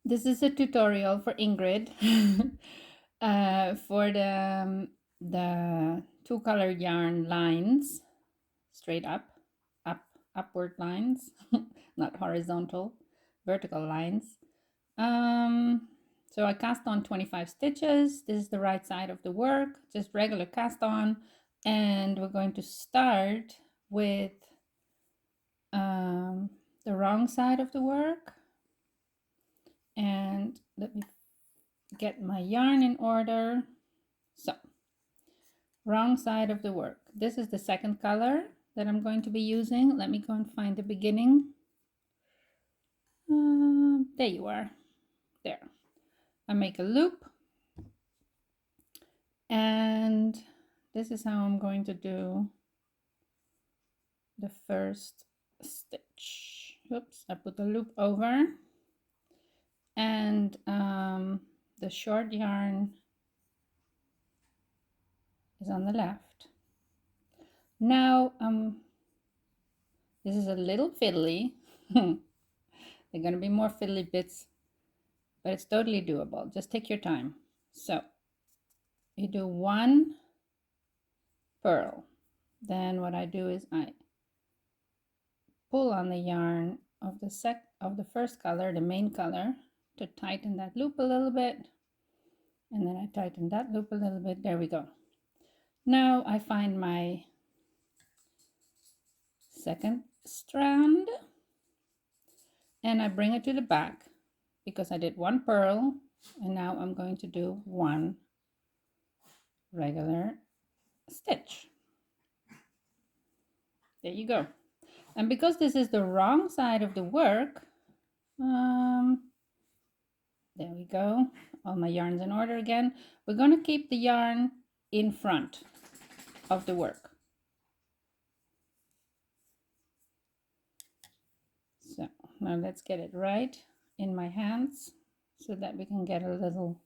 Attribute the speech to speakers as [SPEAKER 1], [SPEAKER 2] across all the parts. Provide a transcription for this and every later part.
[SPEAKER 1] This is a tutorial for Ingrid for the two color yarn lines, straight upward lines, not horizontal, vertical lines. So I cast on 25 stitches. This is the right side of the work, just regular cast on. And we're going to start with the wrong side of the work. And let me get my yarn in order. So, wrong side of the work. This is the second color that I'm going to be using. Let me go and find the beginning. There you are. There. I make a loop. And this is how I'm going to do the first stitch. Oops, I put the loop over. And the short yarn is on the left. Now, this is a little fiddly. They're going to be more fiddly bits, but it's totally doable. Just take your time. So you do one purl. Then what I do is I pull on the yarn of the first color, the main color, to tighten that loop a little bit. And then I tighten that loop a little bit. There we go. Now I find my second strand and I bring it to the back because I did one purl, and now I'm going to do one regular stitch. There you go. And because this is the wrong side of the work, there we go. All my yarns in order again. We're going to keep the yarn in front of the work. So now let's get it right in my hands so that we can get a little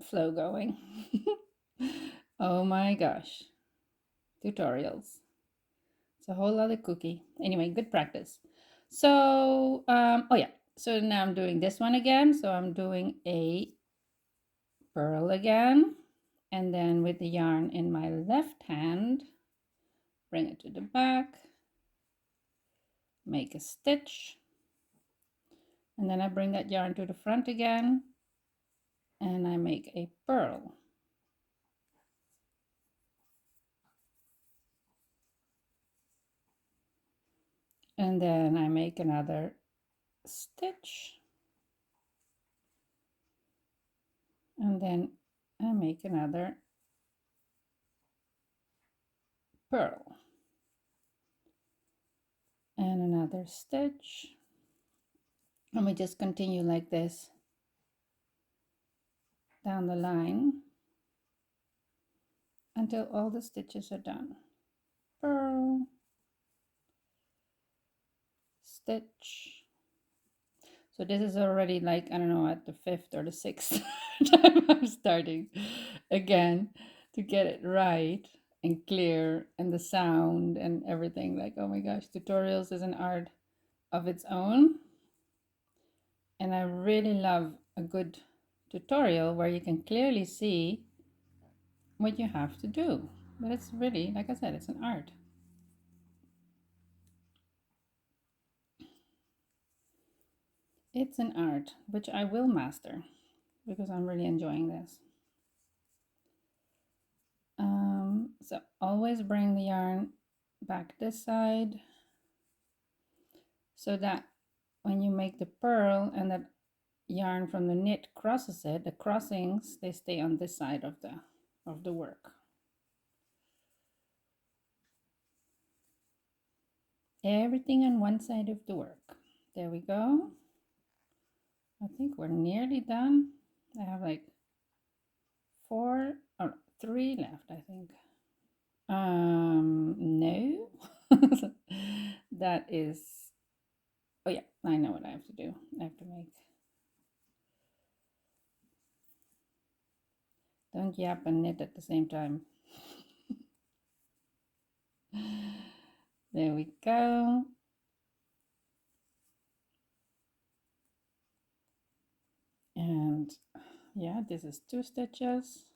[SPEAKER 1] flow going. Oh my gosh. Tutorials. It's a whole other cookie. Anyway, good practice. So, oh yeah. So now I'm doing this one again. So I'm doing a purl again. And then with the yarn in my left hand, bring it to the back, make a stitch. And then I bring that yarn to the front again. And I make a purl. And then I make another stitch. And then I make another purl. And another stitch. And we just continue like this down the line until all the stitches are done. Purl, stitch. So this is already like, I don't know, at the 5th or the 6th time I'm starting again to get it right and clear, and the sound and everything. Like, oh my gosh, tutorials is an art of its own. And I really love a good tutorial where you can clearly see what you have to do. But it's really, like I said, it's an art. It's an art, which I will master because I'm really enjoying this. So always bring the yarn back this side so that when you make the purl and that yarn from the knit crosses it, the crossings, they stay on this side of the work. Everything on one side of the work. There we go. I think we're nearly done. I have like 3 left, I think. No. That is, oh yeah, I know what I have to do. I have to make, don't yap and knit at the same time. There we go. And yeah, this is 2 stitches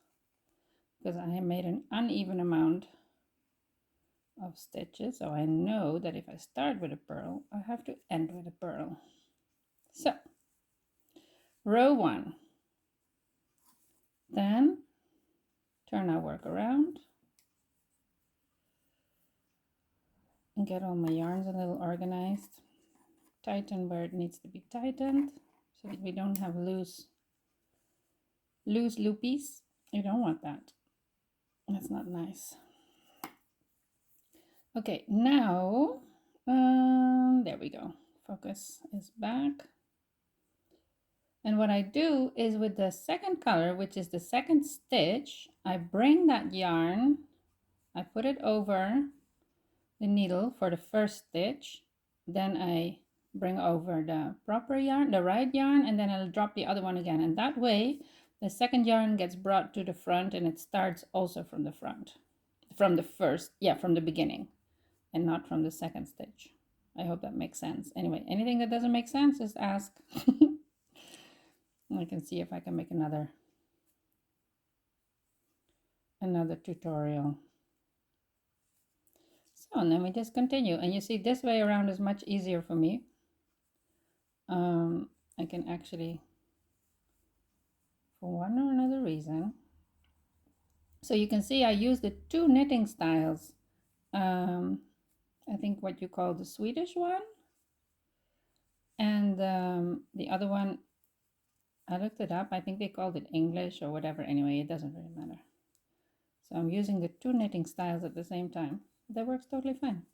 [SPEAKER 1] because I made an uneven amount of stitches, so I know that if I start with a purl, I have to end with a purl. So row 1, then turn our work around and get all my yarns a little organized, tighten where it needs to be tightened so that we don't have loose loopies. You don't want that. That's not nice. Okay, now there we go. Focus is back. And what I do is with the second color, which is the second stitch, I bring that yarn, I put it over the needle for the first stitch, then I bring over the proper yarn, the right yarn, and then I'll drop the other one again. And that way, the second yarn gets brought to the front and it starts also from the front, from the first, yeah, from the beginning and not from the second stitch. I hope that makes sense. Anyway, anything that doesn't make sense, just ask. I can see if I can make another tutorial. So, and then we just continue. And you see this way around is much easier for me. I can actually, for one or another reason. So you can see I use the 2 knitting styles. I think what you call the Swedish one. And the other one, I looked it up. I think they called it English or whatever. Anyway, it doesn't really matter. So I'm using the 2 knitting styles at the same time. That works totally fine.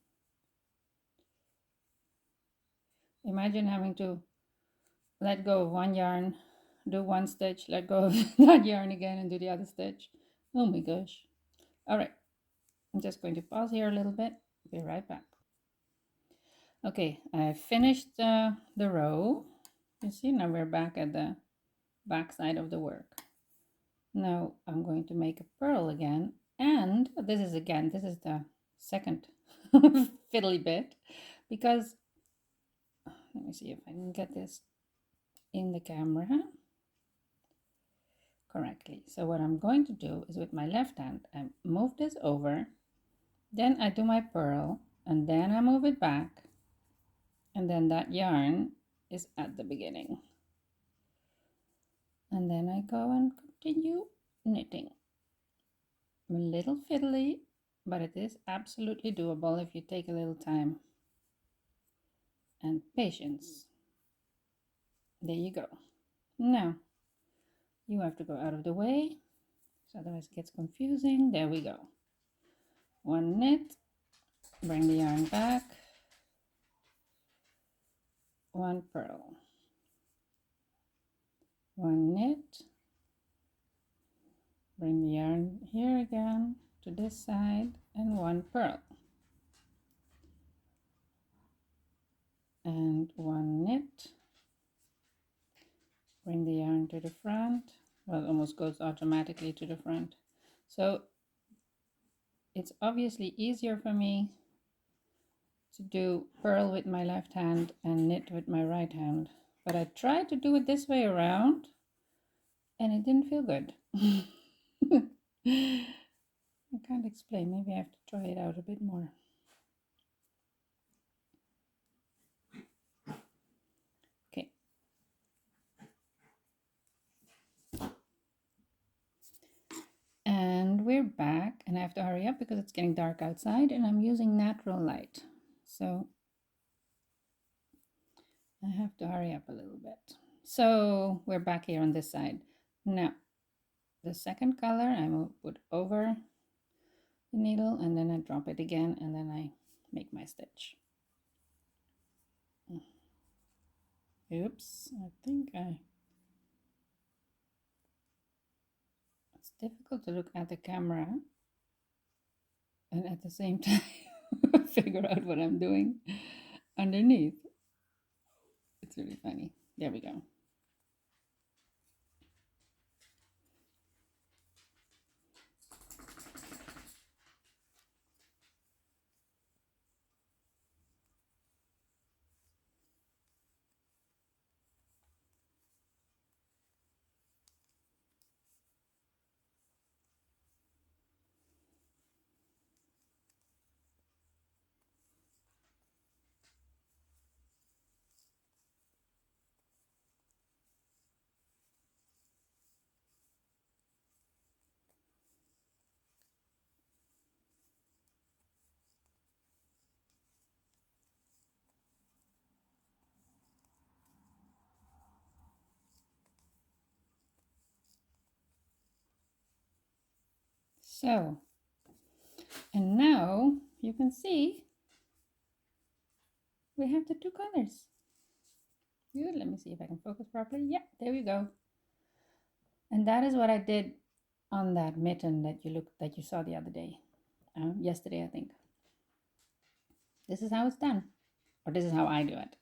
[SPEAKER 1] Imagine having to let go of one yarn, do one stitch, let go of that yarn again and do the other stitch. Oh my gosh. All right, I'm just going to pause here a little bit. Be right back. Okay, I finished the row. You see, now we're back at the back side of the work. Now I'm going to make a purl again, and this is the second fiddly bit, because let me see if I can get this in the camera correctly. So what I'm going to do is with my left hand, I move this over, then I do my purl, and then I move it back, and then that yarn is at the beginning. And then I go and continue knitting. A little fiddly, but it is absolutely doable if you take a little time and patience. There you go. Now, you have to go out of the way, so otherwise it gets confusing. There we go. One knit, bring the yarn back, one purl, one knit, bring the yarn here again to this side, and one purl, and one knit, bring the yarn to the front. Well, it almost goes automatically to the front. So it's obviously easier for me to do purl with my left hand and knit with my right hand. But I tried to do it this way around and it didn't feel good. I can't explain. Maybe I have to try it out a bit more. Okay. And we're back, and I have to hurry up because it's getting dark outside and I'm using natural light. So I have to hurry up a little bit. So we're back here on this side. Now, the second color I will put over the needle and then I drop it again and then I make my stitch. Oops, I think it's difficult to look at the camera and at the same time figure out what I'm doing underneath. It's really funny. There we go. So, and now you can see we have the two colors. Good. Let me see if I can focus properly. Yeah, there we go. And that is what I did on that mitten that you saw the other day, yesterday I think. This is how it's done, or this is how I do it.